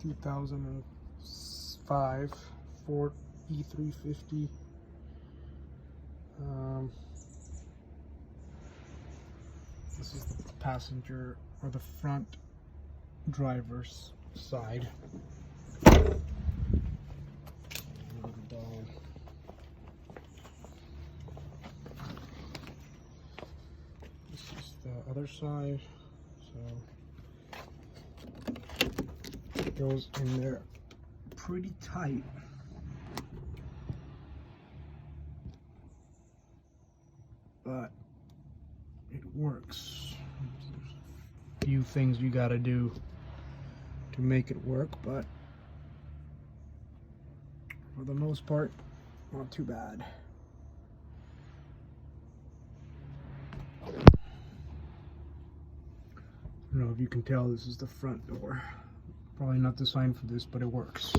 2005 Ford E350. This is the passenger, or the front driver's side. This is the other side, so it goes in there pretty tight. But it works. There's a few things you gotta do to make it work, but for the most part, not too bad. I don't know if you can tell, this is the front door. Probably not designed for this, but it works.